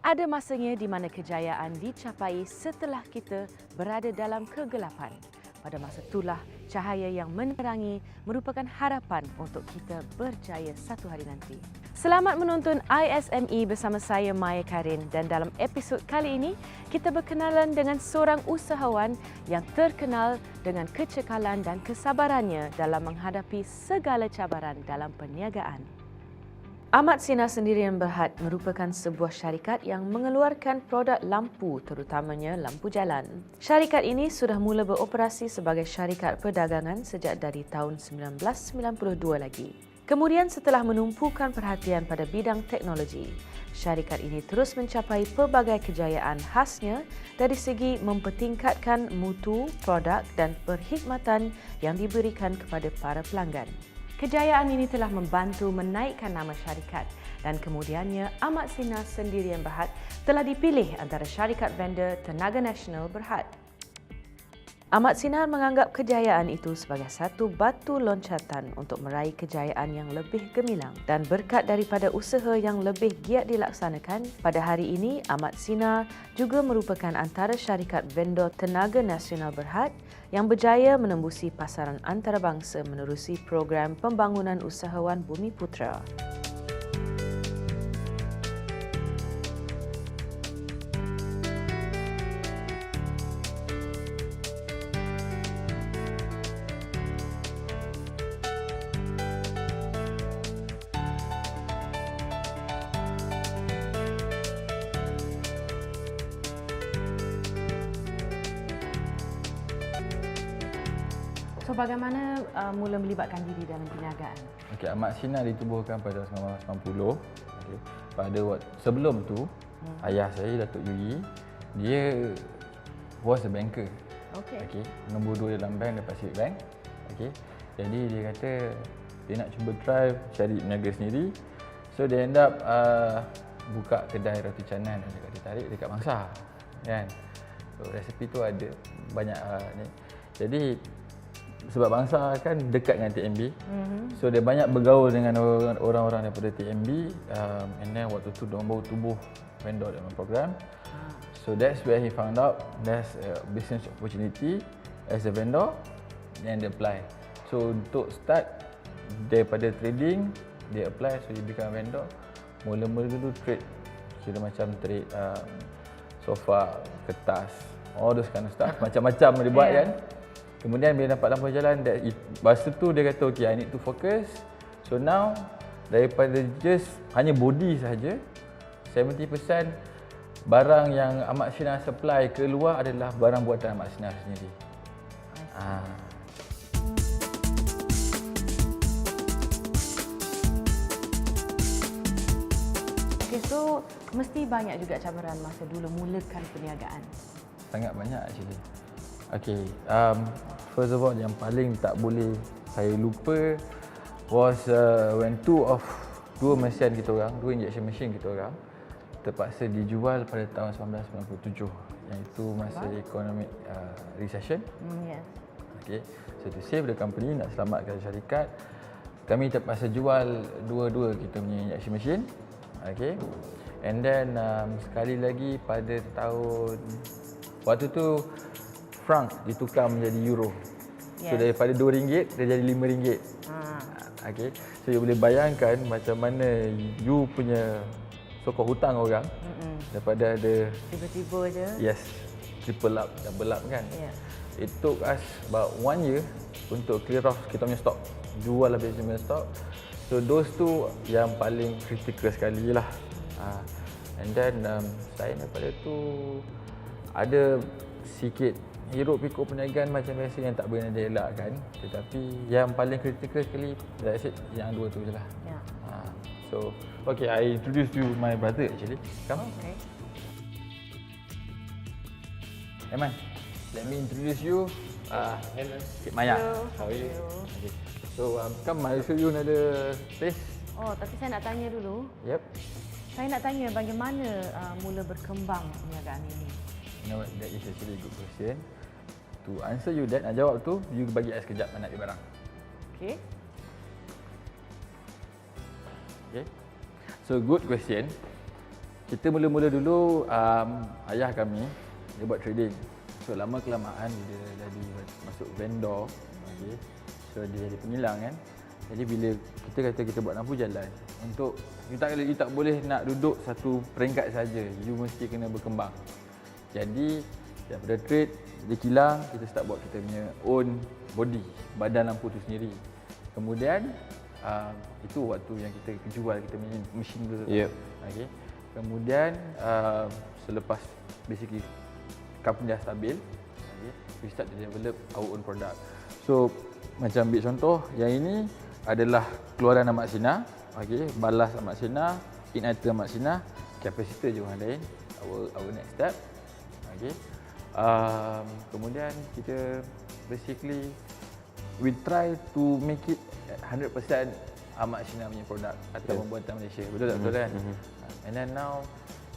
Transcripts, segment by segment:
Ada masanya di mana kejayaan dicapai setelah kita berada dalam kegelapan. Pada masa itulah cahaya yang menerangi merupakan harapan untuk kita berjaya satu hari nanti. Selamat menonton ISME bersama saya Maya Karin, dan dalam episod kali ini kita berkenalan dengan seorang usahawan yang terkenal dengan kecekalan dan kesabarannya dalam menghadapi segala cabaran dalam perniagaan. Ahmad Sinar Sendirian Berhad merupakan sebuah syarikat yang mengeluarkan produk lampu, terutamanya lampu jalan. Syarikat ini sudah mula beroperasi sebagai syarikat perdagangan sejak dari tahun 1992 lagi. Kemudian setelah menumpukan perhatian pada bidang teknologi, syarikat ini terus mencapai pelbagai kejayaan khasnya dari segi mempertingkatkan mutu produk dan perkhidmatan yang diberikan kepada para pelanggan. Kejayaan ini telah membantu menaikkan nama syarikat dan kemudiannya Ahmad Sinar Sendirian Berhad telah dipilih antara syarikat vendor Tenaga Nasional Berhad. Ahmad Sinar menganggap kejayaan itu sebagai satu batu loncatan untuk meraih kejayaan yang lebih gemilang, dan berkat daripada usaha yang lebih giat dilaksanakan, pada hari ini Ahmad Sinar juga merupakan antara syarikat vendor Tenaga Nasional Berhad yang berjaya menembusi pasaran antarabangsa menerusi program pembangunan usahawan Bumiputera. So, bagaimana mula melibatkan diri dalam perniagaan? Okey, Ahmad Sinar ditubuhkan pada 1990. Okey. Pada waktu sebelum tu, ayah saya Datuk Yui, dia was a banker. Okey. Nombor 2 dalam bank, dapat Civic Bank. Okey. Jadi dia kata dia nak cuba try cari peniaga sendiri. So dia end up buka kedai roti canai dan dekat ditarik dekat Mangsa. Kan? So resepi tu ada banyak ni. Jadi sebab Bangsa kan dekat dengan TMB, so dia banyak bergaul dengan orang-orang daripada TMB, and then waktu tu dia baru tubuh vendor dalam program. So that's where he found out there's a business opportunity as a vendor, and dia apply. So untuk start daripada trading, dia apply, so dia become vendor. Mula-mula dulu trade, kira macam trade sofa, kertas, all those kind of stuff, macam-macam dia buat kan. Kemudian bila dapat lampu jalan, masa tu dia kata okay, I need to focus. So now daripada just hanya body sahaja, 70% barang yang Ahmad Sinar supply keluar adalah barang buatan Ahmad Sinar sendiri. Okay, so mesti banyak juga cabaran masa dulu mulakan perniagaan. Sangat banyak actually. Okay, first of all yang paling tak boleh saya lupa was when dua mesin kita orang, dua injection machine kita orang terpaksa dijual pada tahun 1997, iaitu masa economic recession. Yes. Okay, so to save the company, nak selamatkan syarikat, kami terpaksa jual dua-dua kita punya injection machine. Okay, and then sekali lagi pada tahun waktu tu franc ditukar menjadi euro. So daripada RM2 dia jadi RM5. Okay. So you boleh bayangkan macam mana you punya sokong hutang orang daripada ada tiba-tiba je. Yes. Triple up, double up kan. It took us about 1 year untuk clear off kita punya stock. Jual habis punya stock. So those tu yang paling critical sekali lah. And then selain daripada tu ada sikit hiruk pikuk perniagaan macam biasa yang tak boleh dielakkan, tetapi yang paling kritikal sekali that's it, yang dua tu je lah. So okay, I introduce you my brother actually. Come on. Okay. Eman, let me introduce you. Hello. Maya. Hello. How are you? Okay. So come, I show you another place. Oh, tapi saya nak tanya dulu. Yep. Saya nak tanya bagaimana mula berkembang perniagaan ini? You know what, that is actually a good question. To answer you that, nak jawab tu, you bagi saya sekejap nak ambil barang. Okay. Okay. So good question. Kita mula-mula dulu ayah kami dia buat trading. So lama kelamaan dia jadi masuk vendor. Okay. So dia jadi pengilang kan. Jadi bila kita kata kita buat lampu jalan, untuk you tak boleh nak duduk satu peringkat saja. You mesti kena berkembang. Jadi daripada trade, dia kilang, kita start buat kita punya own body, badan lampu tu sendiri. Kemudian itu waktu yang kita jual kita punya mesin tu. Yep. Okay. Kemudian selepas basically company dah stabil, okay, we start to develop our own product. So macam ambil contoh, yang ini adalah keluaran Amat Sinar, okay, balas Amat Sinar, igniter Amat Sinar, kapasitor je orang lain, our next step. Okay. Kemudian kita basically we try to make it 100% Amat Sinar punya produk atau pembuatan Malaysia. Betul tak? Betul kan? And then now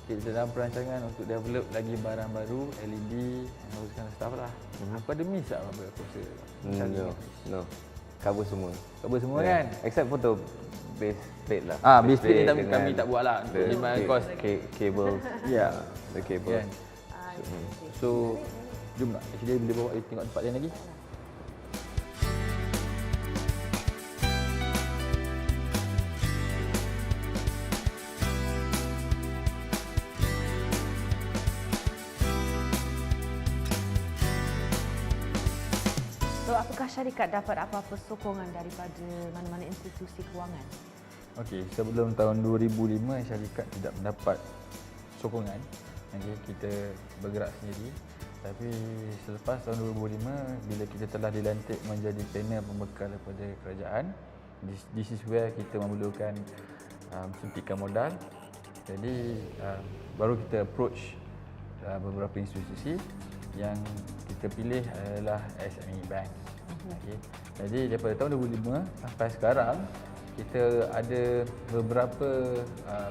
kita dalam perancangan untuk develop lagi barang baru, LED and all this kind of stuff lah. Apa ada miss tak apa aku rasa? No. Cover semua. Cover semua kan? Except for the base plate lah. Base plate ni kami tak buat lah. Untuk lima kos cable. Ya. The cable. Kan? So jom nak actually boleh bawa tengok tempat lain lagi. So, apakah syarikat dapat apa-apa sokongan daripada mana-mana institusi kewangan? Okey, sebelum tahun 2005 syarikat tidak mendapat sokongan. Okay, kita bergerak sendiri. Tapi selepas tahun 2005 bila kita telah dilantik menjadi panel pembekal daripada kerajaan, this is where kita memerlukan suntikan modal. Jadi baru kita approach beberapa institusi yang kita pilih adalah SME Bank. Okay. Jadi daripada tahun 2005 sampai sekarang kita ada beberapa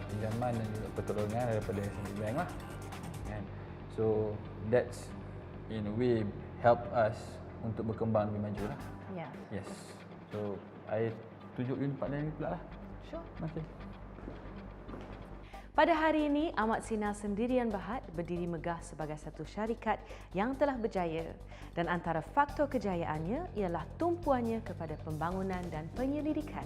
pinjaman dan juga pertolongan daripada SME Bank lah. So that's in a way help us untuk berkembang lebih maju lah. Ya. Yes. So I tunjuk you tempat lain pula lah. Sure. Okay. Pada hari ini, Amat Sinar Sendirian Berhad berdiri megah sebagai satu syarikat yang telah berjaya, dan antara faktor kejayaannya ialah tumpuannya kepada pembangunan dan penyelidikan.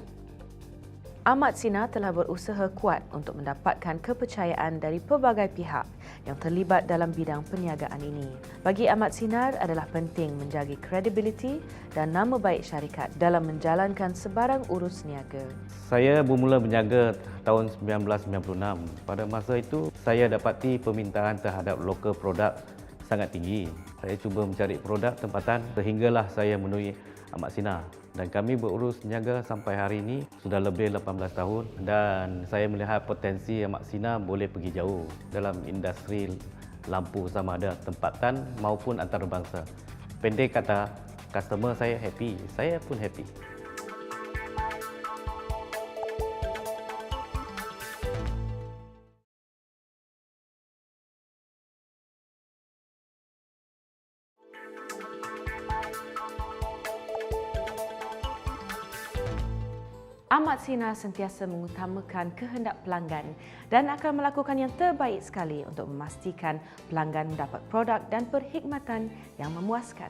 Amat Sinar telah berusaha kuat untuk mendapatkan kepercayaan dari pelbagai pihak yang terlibat dalam bidang perniagaan ini. Bagi Amat Sinar adalah penting menjaga kredibiliti dan nama baik syarikat dalam menjalankan sebarang urus niaga. Saya bermula berniaga tahun 1996. Pada masa itu, saya dapati permintaan terhadap lokal produk sangat tinggi. Saya cuba mencari produk tempatan sehinggalah saya menemui Amat Sinar. Dan kami berurus niaga sampai hari ini sudah lebih 18 tahun, dan saya melihat potensi Amat Sinar boleh pergi jauh dalam industri lampu sama ada tempatan maupun antarabangsa. Pendek kata, customer saya happy, saya pun happy. Amat Sinar sentiasa mengutamakan kehendak pelanggan dan akan melakukan yang terbaik sekali untuk memastikan pelanggan mendapat produk dan perkhidmatan yang memuaskan.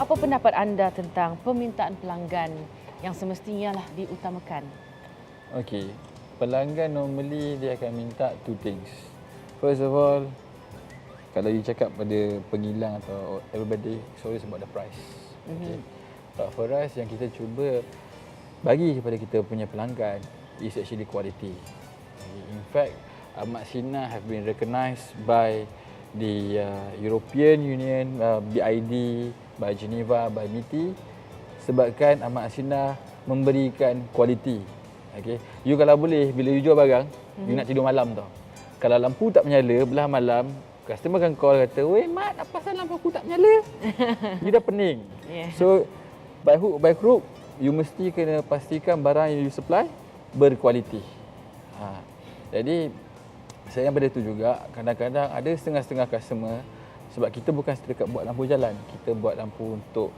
Apa pendapat anda tentang permintaan pelanggan yang semestinya lah diutamakan? Okay, pelanggan normally dia akan minta two things. First of all, kalau you cakap pada pengilang atau everybody, it's always about the price. Okay. But for us, yang kita cuba bagi kepada kita punya pelanggan is actually quality. Okay. In fact, Amat Sinar have been recognised by the European Union, BID, by Geneva, by MITI, sebabkan Amat Sinar memberikan kualiti. Okay. You kalau boleh, bila you jual barang, you nak tidur malam tau. Kalau lampu tak menyala, belah malam, customer akan call kata, "Weh Mat, apa pasal lampu aku tak menyala?" You dah pening. So, by hook by crook, you mesti kena pastikan barang yang you supply berkualiti. Jadi, selain daripada itu juga, kadang-kadang ada setengah-setengah customer, sebab kita bukan setakat buat lampu jalan, kita buat lampu untuk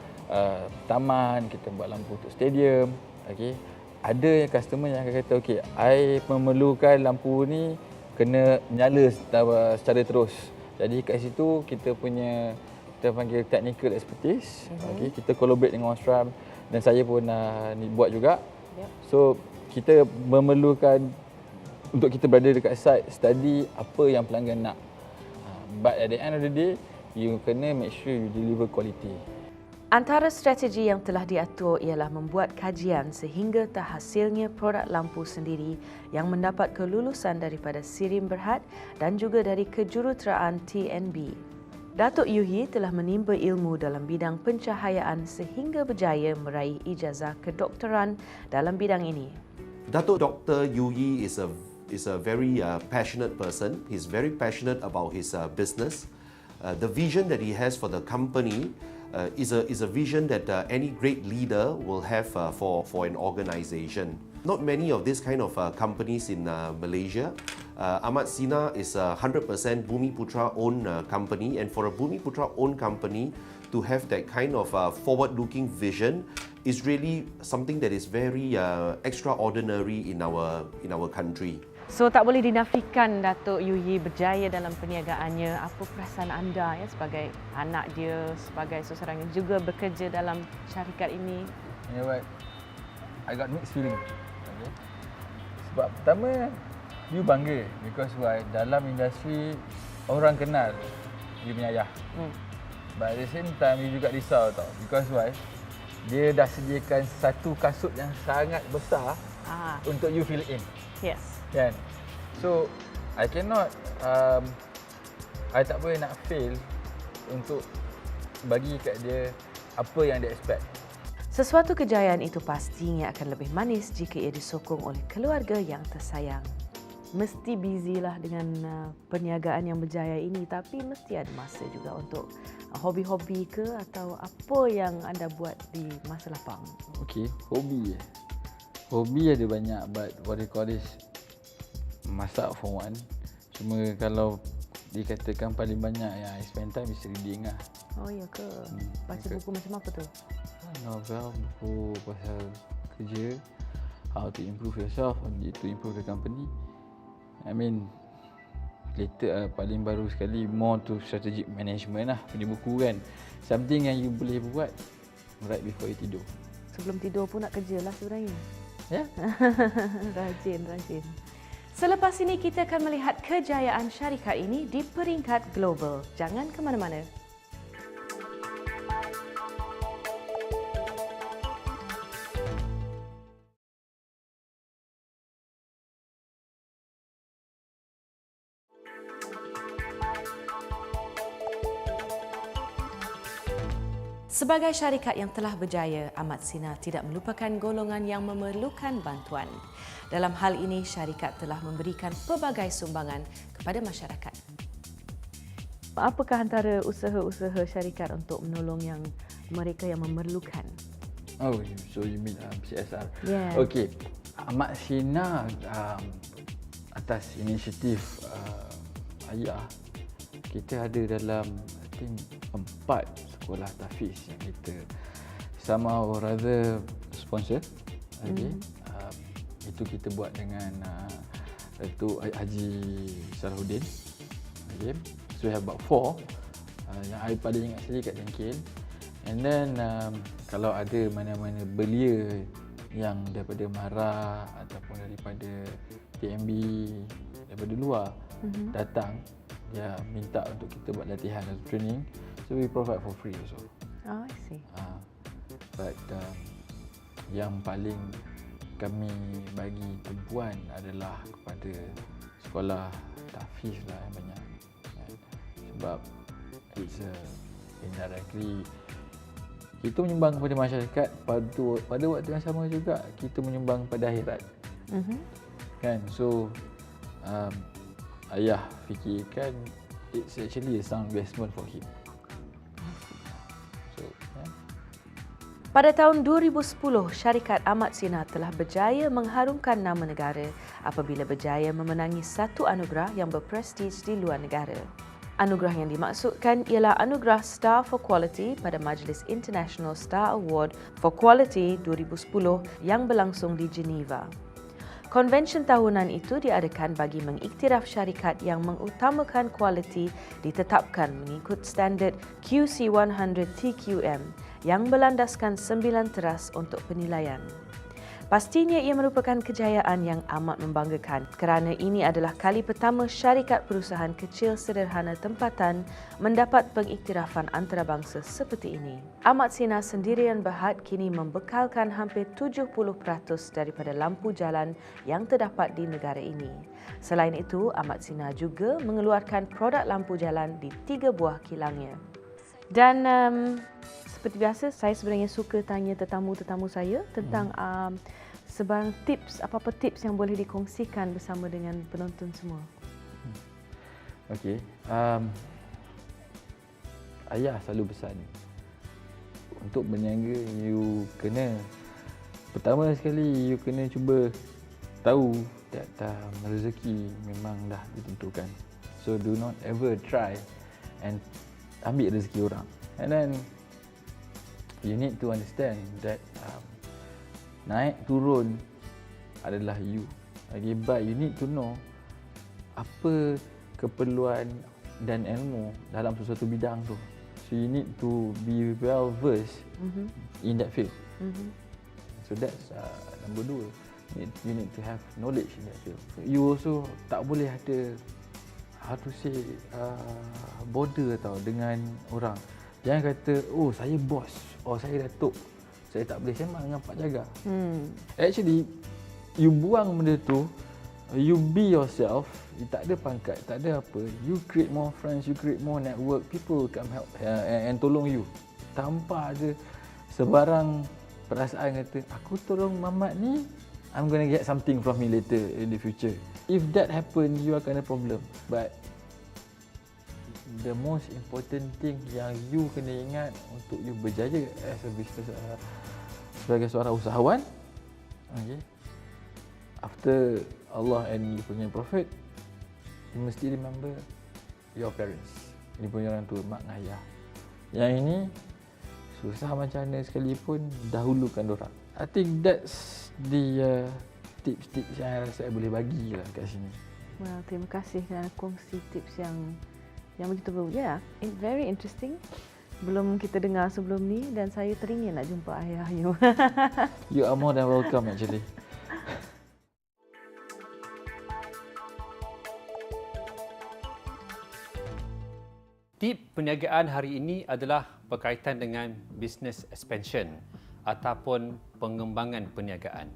taman, kita buat lampu untuk stadium. Okay. Ada yang customer yang akan kata, okay, I memerlukan lampu ni kena menyala secara terus. Jadi kat situ kita panggil technical expertise. Okay, kita collaborate dengan Osram dan saya pun buat juga. So kita memerlukan untuk kita berada dekat site, study apa yang pelanggan nak. But at the end of the day, you kena make sure you deliver quality. Antara strategi yang telah diatur ialah membuat kajian sehingga terhasilnya produk lampu sendiri yang mendapat kelulusan daripada Sirim Berhad dan juga dari kejuruteraan TNB. Datuk Yuhi telah menimba ilmu dalam bidang pencahayaan sehingga berjaya meraih ijazah kedoktoran dalam bidang ini. Datuk Dr. Yuhi is a very passionate person. He's very passionate about his business. The vision that he has for the company is a vision that any great leader will have for an organization. Not many of these kind of companies in Malaysia. Ahmad Sina is a 100% Bumiputra owned company, and for a Bumiputra owned company to have that kind of forward-looking vision is really something that is very extraordinary in our country. So tak boleh dinafikan Datuk Yuhi berjaya dalam perniagaannya. Apa perasaan anda ya sebagai anak dia, sebagai seseorang yang juga bekerja dalam syarikat ini? You know what? I got mixed feeling. Okay. Sebab pertama, you bangga because why? Dalam industri orang kenal you punya ayah. But at the same time you juga risau tau. Because why? Dia dah sediakan satu kasut yang sangat besar untuk you fill in. Yes. Kan? So, I cannot, I tak boleh nak fail untuk bagi kat dia apa yang dia expect. Sesuatu kejayaan itu pastinya akan lebih manis jika ia disokong oleh keluarga yang tersayang. Mesti busy lah dengan perniagaan yang berjaya ini, tapi mesti ada masa juga untuk hobi-hobi ke atau apa yang anda buat di masa lapang. Okay, hobi. Hobi ada banyak, but what they call this, masak for one. Cuma kalau dikatakan paling banyak yang I spend time is reading lah. Oh ya ke? Baca buku macam apa tu? Novel, buku pasal kerja, how to improve yourself, how to improve the company. I mean, later paling baru sekali more to strategic management lah punya buku kan. Something yang you boleh buat right before you tidur. Sebelum tidur pun nak kerja lah sebenarnya. Ya? Rajin. Selepas ini kita akan melihat kejayaan syarikat ini di peringkat global. Jangan ke mana-mana. Sebagai syarikat yang telah berjaya, Ahmad Sina tidak melupakan golongan yang memerlukan bantuan. Dalam hal ini, syarikat telah memberikan pelbagai sumbangan kepada masyarakat. Apakah antara usaha-usaha syarikat untuk menolong mereka yang memerlukan? Oh, so you mean CSR? Yeah. Okay, Ahmad Sina atas inisiatif ayah, kita ada dalam I think 4 sekolah tahfiz yang kita somehow or rather sponsor. Okay. Itu kita buat dengan Datuk Haji Salahuddin. Okay. So we have about 4 yang I paling ingat sekali kat Jengkil. And then kalau ada mana-mana belia yang daripada MARA ataupun daripada TNB, daripada luar datang, dia minta untuk kita buat latihan atau training, so we provide for free also. Oh, I see. But yang paling kami bagi tumpuan adalah kepada sekolah tahfiz lah yang banyak. Sebab it's indirectly kita menyumbang kepada masyarakat, pada waktu yang sama juga kita menyumbang pada akhirat. Kan? So ayah fikirkan it's actually a sound investment for him. So, Pada tahun 2010, syarikat Ahmad Sina telah berjaya mengharumkan nama negara apabila berjaya memenangi satu anugerah yang berprestij di luar negara. Anugerah yang dimaksudkan ialah Anugerah Star for Quality pada Majlis International Star Award for Quality 2010 yang berlangsung di Geneva. Konvensyen tahunan itu diadakan bagi mengiktiraf syarikat yang mengutamakan kualiti ditetapkan mengikut standard QC 100 TQM yang berlandaskan 9 teras untuk penilaian. Pastinya ia merupakan kejayaan yang amat membanggakan kerana ini adalah kali pertama syarikat perusahaan kecil sederhana tempatan mendapat pengiktirafan antarabangsa seperti ini. Ahmad Sina Sendirian Berhad kini membekalkan hampir 70% daripada lampu jalan yang terdapat di negara ini. Selain itu, Ahmad Sina juga mengeluarkan produk lampu jalan di 3 buah kilangnya. Dan seperti biasa, saya sebenarnya suka tanya tetamu-tetamu saya tentang sebarang tips, apa-apa tips yang boleh dikongsikan bersama dengan penonton semua. Okey. Ayah selalu pesan, untuk berniaga, you kena, pertama sekali, you kena cuba tahu datang rezeki memang dah ditentukan. So, do not ever try and ambil rezeki orang. And then, you need to understand that naik turun adalah you. Okay, but you need to know apa keperluan dan ilmu dalam sesuatu bidang tu. So you need to be well versed in that field. So that's number 2. You need to have knowledge in that field. You also tak boleh ada border tau dengan orang. Jangan kata, oh saya bos, oh saya datuk, saya tak boleh sembang dengan Pak Jaga. Actually, you buang benda tu, you be yourself, you tak ada pangkat, tak ada apa, you create more friends, you create more network, people will come help and tolong you. Tanpa ada sebarang perasaan kata, aku tolong Mamat ni, I'm going to get something from him later in the future. If that happen, you akan ada problem. But the most important thing yang you kena ingat untuk you berjaya as a business, sebagai seorang usahawan, okay, after Allah and you punya Prophet, you mesti remember your parents. You punya orang tua, mak dan ayah. Yang ini susah macam mana sekalipun, dahulukan dorang. I think that's the tips-tips yang saya boleh bagi lah kat sini. Well, terima kasih kerana kongsi tips yang begitu very interesting. Belum kita dengar sebelum ni dan saya teringin nak jumpa ayah you. You are more than welcome actually. Tip perniagaan hari ini adalah berkaitan dengan business expansion ataupun pengembangan perniagaan.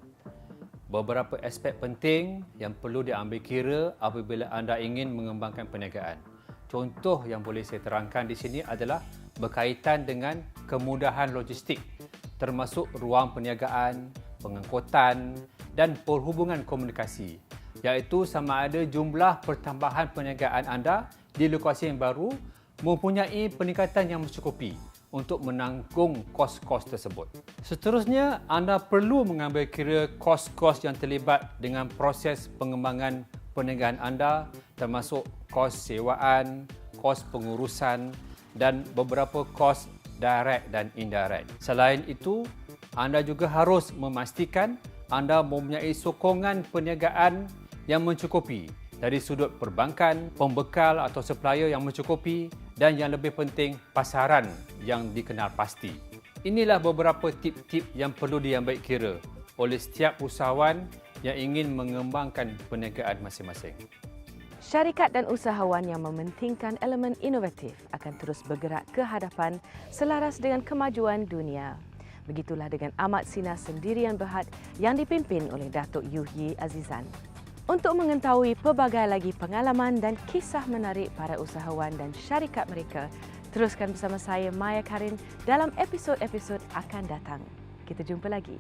Beberapa aspek penting yang perlu diambil kira apabila anda ingin mengembangkan perniagaan. Contoh yang boleh saya terangkan di sini adalah berkaitan dengan kemudahan logistik, termasuk ruang perniagaan, pengangkutan dan perhubungan komunikasi, iaitu sama ada jumlah pertambahan perniagaan anda di lokasi yang baru mempunyai peningkatan yang mencukupi untuk menanggung kos-kos tersebut. Seterusnya, anda perlu mengambil kira kos-kos yang terlibat dengan proses pengembangan perniagaan anda, termasuk kos sewaan, kos pengurusan dan beberapa kos direct dan indirect. Selain itu, anda juga harus memastikan anda mempunyai sokongan perniagaan yang mencukupi dari sudut perbankan, pembekal atau supplier yang mencukupi dan yang lebih penting, pasaran yang dikenal pasti. Inilah beberapa tip-tip yang perlu diambil kira oleh setiap usahawan yang ingin mengembangkan perniagaan masing-masing. Syarikat dan usahawan yang mementingkan elemen inovatif akan terus bergerak ke hadapan selaras dengan kemajuan dunia. Begitulah dengan Ahmad Sina Sendirian Berhad yang dipimpin oleh Datuk Yuhyi Azizan. Untuk mengetahui pelbagai lagi pengalaman dan kisah menarik para usahawan dan syarikat mereka, teruskan bersama saya Maya Karin dalam episod-episod akan datang. Kita jumpa lagi.